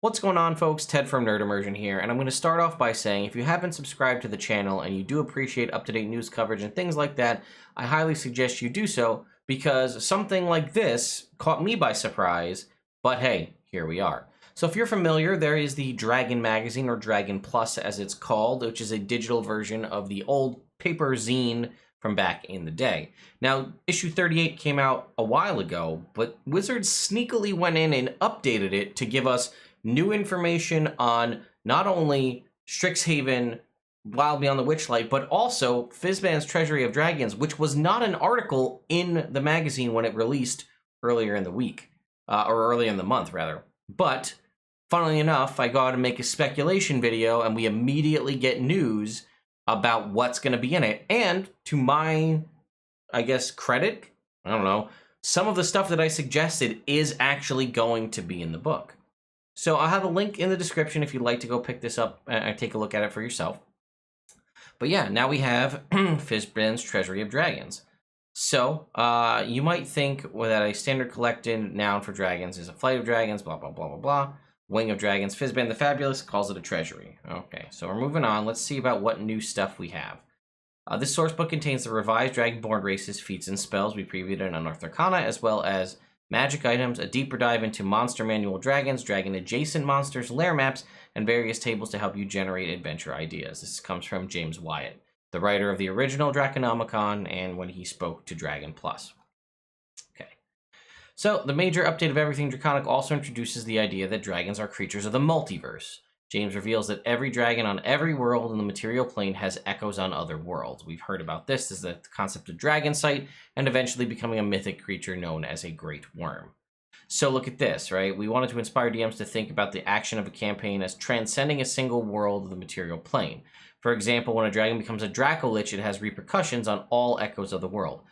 What's going on, folks? Ted from Immersion here, and I'm going to start off by saying if you haven't subscribed to the channel and you do appreciate up-to-date news coverage and things like that, I highly suggest you do so because something like this caught me by surprise, but hey, here we are. So if you're familiar, there is the Dragon magazine, or Dragon Plus as it's called, which is a digital version of the old paper zine from back in the day. Now, issue 38 came out a while ago, but Wizards sneakily went in and updated it to give us new information on not only Strixhaven, Wild Beyond the Witchlight, but also Fizban's Treasury of Dragons, which was not an article in the magazine when it released earlier in the week, or earlier in the month, rather. But, funnily enough, I go out and make a speculation video, and we immediately get news about what's going to be in it. And, to my, I guess, credit, I don't know, some of the stuff that I suggested is actually going to be in the book. So I'll have a link in the description if you'd like to go pick this up and take a look at it for yourself. But yeah, now we have Fizban's Treasury of Dragons. So you might think that a standard collected noun for dragons is a flight of dragons, blah, blah, blah, blah, blah. Wing of dragons. Fizban the Fabulous calls it a treasury. Okay, so we're moving on. Let's see about what new stuff we have. This source book contains the revised Dragonborn races, feats, and spells we previewed in Unearthed Arcana, as well as magic items, a deeper dive into monster manual dragons, dragon-adjacent monsters, lair maps, and various tables to help you generate adventure ideas. This comes from James Wyatt, the writer of the original Draconomicon, and when he spoke to Dragon Plus. Okay. So, the major update of Everything Draconic also introduces the idea that dragons are creatures of the multiverse. James reveals that every dragon on every world in the material plane has echoes on other worlds. We've heard about this as the concept of dragon sight and eventually becoming a mythic creature known as a great worm. So look at this, right? We wanted to inspire DMs to think about the action of a campaign as transcending a single world of the material plane. For example, when a dragon becomes a Dracolich, it has repercussions on all echoes of the world.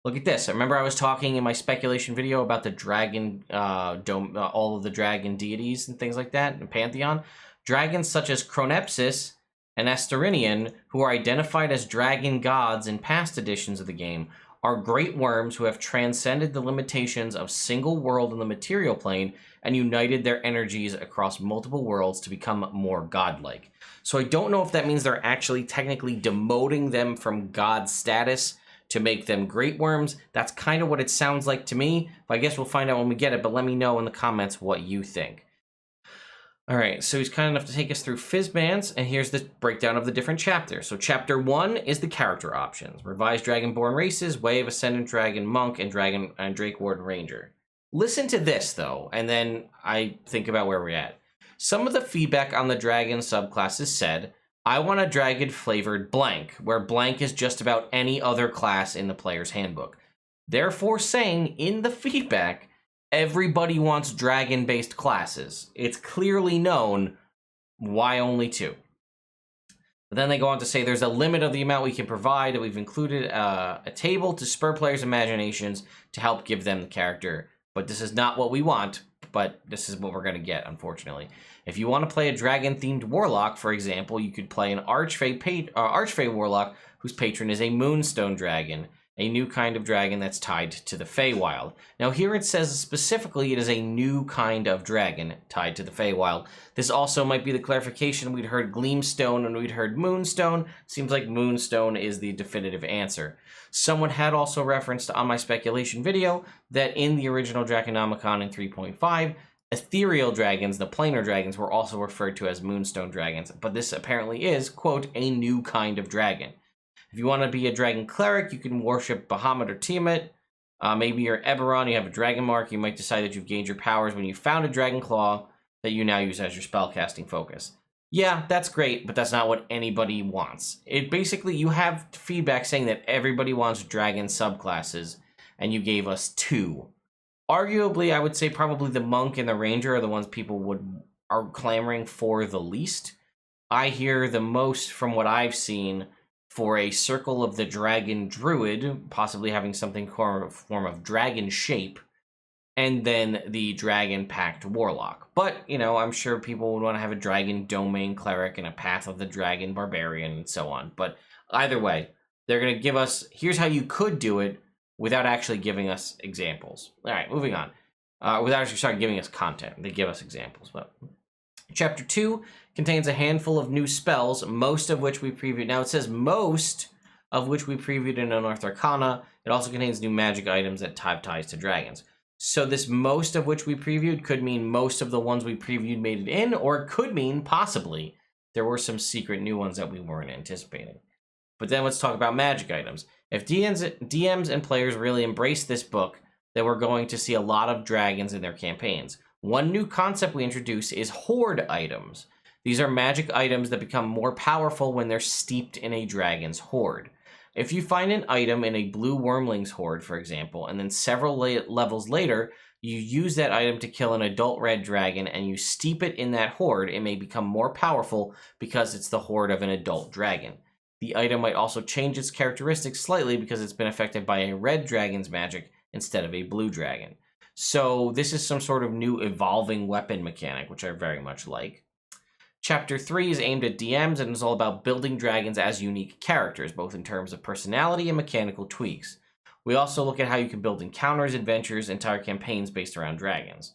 Look at this. Remember I was talking in my speculation video about the dragon, all of the dragon deities and things like that in Pantheon? Dragons such as Chronepsis and Asterinian, who are identified as dragon gods in past editions of the game, are great worms who have transcended the limitations of single world in the material plane and united their energies across multiple worlds to become more godlike. So I don't know if that means they're actually technically demoting them from god status to make them great worms. That's kind of what it sounds like to me, but I guess we'll find out when we get it, but let me know in the comments what you think. All right, so he's kind enough to take us through Fizban's, and here's the breakdown of the different chapters. So chapter 1 is the character options. Revised Dragonborn races, Way of Ascendant Dragon Monk, and Drake Warden Ranger. Listen to this, though, and then I think about where we're at. Some of the feedback on the dragon subclasses said, I want a dragon-flavored blank, where blank is just about any other class in the player's handbook. Therefore saying, in the feedback, everybody wants dragon-based classes. It's clearly known why only 2. But then they go on to say there's a limit of the amount we can provide, that we've included a table to spur players' imaginations to help give them the character. But this is not what we want, but this is what we're going to get, unfortunately. If you want to play a dragon-themed warlock, for example, you could play an Archfey warlock whose patron is a Moonstone dragon, a new kind of dragon that's tied to the Feywild. Now here it says specifically it is a new kind of dragon tied to the Feywild. This also might be the clarification. We'd heard Gleamstone and we'd heard Moonstone. Seems like Moonstone is the definitive answer. Someone had also referenced on my speculation video that in the original Draconomicon in 3.5, ethereal dragons, the planar dragons, were also referred to as Moonstone dragons, but this apparently is, quote, a new kind of dragon. If you want to be a dragon cleric, you can worship Bahamut or Tiamat. Maybe you're Eberron, you have a dragon mark. You might decide that you've gained your powers when you found a dragon claw that you now use as your spellcasting focus. Yeah, that's great, but that's not what anybody wants. It basically, you have feedback saying that everybody wants dragon subclasses, and you gave us 2. Arguably, I would say probably the monk and the ranger are the ones people are clamoring for the least. I hear the most from what I've seen for a Circle of the Dragon Druid, possibly having something form of dragon shape, and then the Dragon Pact Warlock. But, you know, I'm sure people would want to have a Dragon Domain Cleric and a Path of the Dragon Barbarian and so on. But either way, they're going to give us, here's how you could do it without actually giving us examples. All right, moving on. Without actually giving us content. They give us examples, but Chapter 2 contains a handful of new spells, most of which we previewed. Now it says most of which we previewed in Unearthed Arcana. It also contains new magic items that have ties to dragons. So this most of which we previewed could mean most of the ones we previewed made it in, or it could mean possibly there were some secret new ones that we weren't anticipating. But then let's talk about magic items. If DMs and players really embrace this book, then we're going to see a lot of dragons in their campaigns. One new concept we introduce is horde items. These are magic items that become more powerful when they're steeped in a dragon's horde. If you find an item in a blue wormling's horde, for example, and then several levels later, you use that item to kill an adult red dragon and you steep it in that horde, it may become more powerful because it's the horde of an adult dragon. The item might also change its characteristics slightly because it's been affected by a red dragon's magic instead of a blue dragon. So this is some sort of new evolving weapon mechanic, which I very much like. Chapter 3 is aimed at DMs and is all about building dragons as unique characters, both in terms of personality and mechanical tweaks. We also look at how you can build encounters, adventures, entire campaigns based around dragons.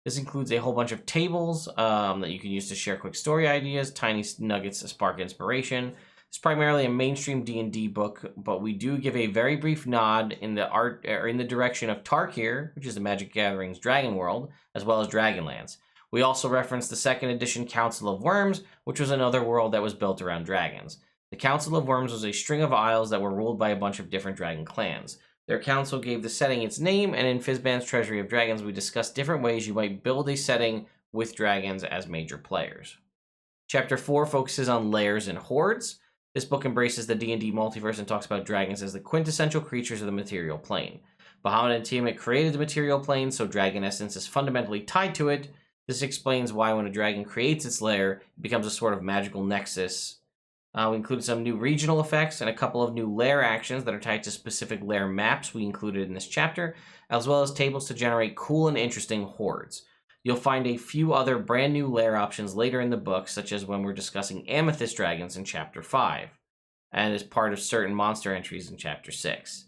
This includes a whole bunch of tables that you can use to share quick story ideas, tiny nuggets to spark inspiration. It's primarily a mainstream D&D book, but we do give a very brief nod in the direction of Tarkir, which is the Magic Gathering's Dragon World, as well as Dragonlance. We also reference the second edition Council of Worms, which was another world that was built around dragons. The Council of Worms was a string of isles that were ruled by a bunch of different dragon clans. Their council gave the setting its name, and in Fizban's Treasury of Dragons, we discussed different ways you might build a setting with dragons as major players. Chapter 4 focuses on layers and hordes. This book embraces the D&D multiverse and talks about dragons as the quintessential creatures of the material plane. Bahamut and Tiamat created the material plane, so dragon essence is fundamentally tied to it. This explains why when a dragon creates its lair, it becomes a sort of magical nexus. We included some new regional effects and a couple of new lair actions that are tied to specific lair maps we included in this chapter, as well as tables to generate cool and interesting hordes. You'll find a few other brand new lair options later in the book, such as when we're discussing amethyst dragons in Chapter 5, and as part of certain monster entries in Chapter 6.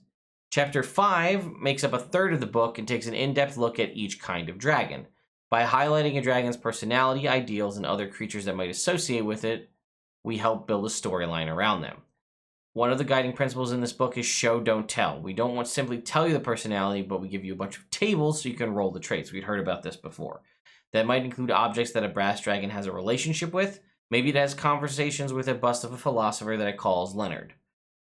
Chapter 5 makes up a third of the book and takes an in-depth look at each kind of dragon. By highlighting a dragon's personality, ideals, and other creatures that might associate with it, we help build a storyline around them. One of the guiding principles in this book is show, don't tell. We don't want to simply tell you the personality, but we give you a bunch of tables so you can roll the traits. We'd heard about this before. That might include objects that a brass dragon has a relationship with. Maybe it has conversations with a bust of a philosopher that it calls Leonard.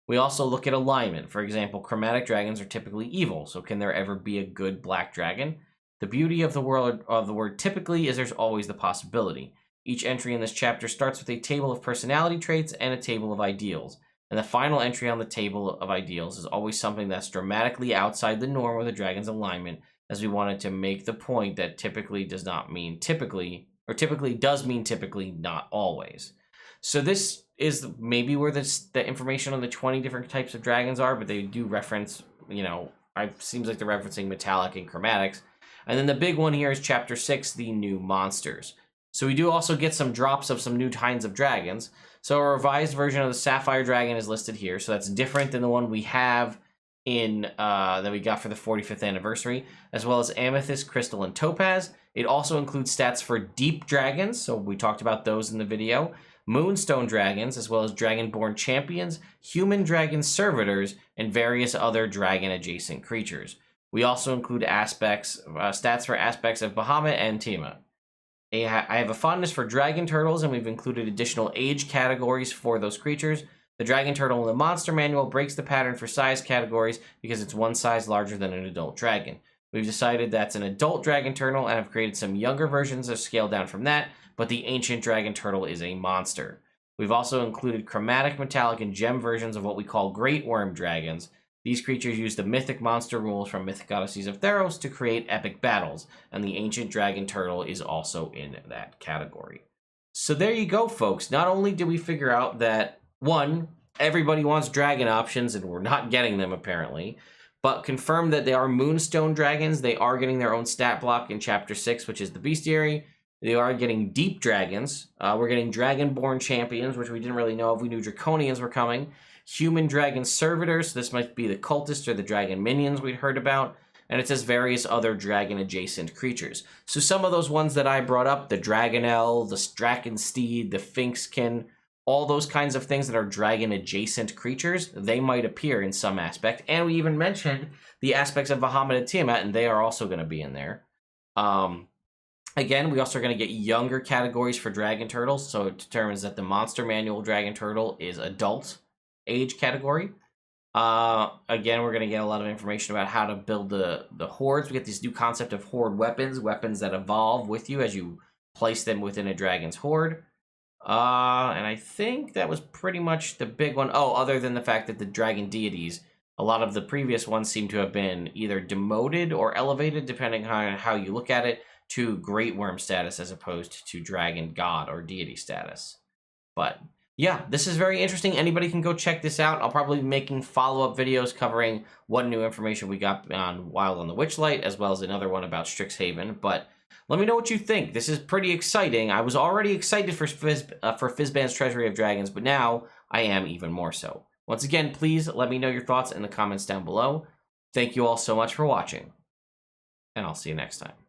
We also look at alignment. For example, chromatic dragons are typically evil, so can there ever be a good black dragon? The beauty of the word typically is there's always the possibility. Each entry in this chapter starts with a table of personality traits and a table of ideals. And the final entry on the table of ideals is always something that's dramatically outside the norm of the dragon's alignment, as we wanted to make the point that typically does not mean typically, or typically does mean typically, not always. So this is maybe where the information on the 20 different types of dragons are, but they do reference, it seems like they're referencing metallic and chromatics. And then the big one here is Chapter 6, the new monsters. So we do also get some drops of some new kinds of dragons. So a revised version of the Sapphire Dragon is listed here. So that's different than the one we have in that we got for the 45th anniversary, as well as Amethyst, Crystal, and Topaz. It also includes stats for Deep Dragons, so we talked about those in the video, Moonstone Dragons, as well as Dragonborn Champions, Human Dragon Servitors, and various other dragon-adjacent creatures. We also include stats for aspects of Bahamut and Tiamat. I have a fondness for dragon turtles, and we've included additional age categories for those creatures. The dragon turtle in the monster manual breaks the pattern for size categories because it's one size larger than an adult dragon. We've decided that's an adult dragon turtle and have created some younger versions that scale down from that, but the ancient dragon turtle is a monster. We've also included chromatic, metallic, and gem versions of what we call great worm dragons. These creatures use the mythic monster rules from Mythic Odysseys of Theros to create epic battles, and the ancient dragon turtle is also in that category. So there you go, folks. Not only did we figure out that, one, everybody wants dragon options, and we're not getting them apparently, but confirmed that they are Moonstone dragons. They are getting their own stat block in Chapter 6, which is the Bestiary. They are getting Deep Dragons. We're getting Dragonborn Champions, which we didn't really know if we knew Draconians were coming. Human Dragon Servitors, so this might be the cultists or the dragon minions we'd heard about. and it says various other dragon-adjacent creatures. So some of those ones that I brought up, the Dragonel, the Drakensteed, the Finkskin, all those kinds of things that are dragon-adjacent creatures, they might appear in some aspect. And we even mentioned the aspects of Bahamut and Tiamat, and they are also going to be in there. Again, we also are going to get younger categories for dragon turtles, so it determines that the Monster Manual dragon turtle is adult age category. Again, we're going to get a lot of information about how to build the hordes. We get this new concept of horde weapons that evolve with you as you place them within a dragon's horde. And I think that was pretty much the big one. Oh, other than the fact that the dragon deities, a lot of the previous ones seem to have been either demoted or elevated, depending on how you look at it, to Great Worm status as opposed to Dragon God or Deity status. But yeah, this is very interesting. Anybody can go check this out. I'll probably be making follow-up videos covering what new information we got on Wild on the Witchlight, as well as another one about Strixhaven. But let me know what you think. This is pretty exciting. I was already excited for Fizban's Treasury of Dragons, but now I am even more so. Once again, please let me know your thoughts in the comments down below. Thank you all so much for watching, and I'll see you next time.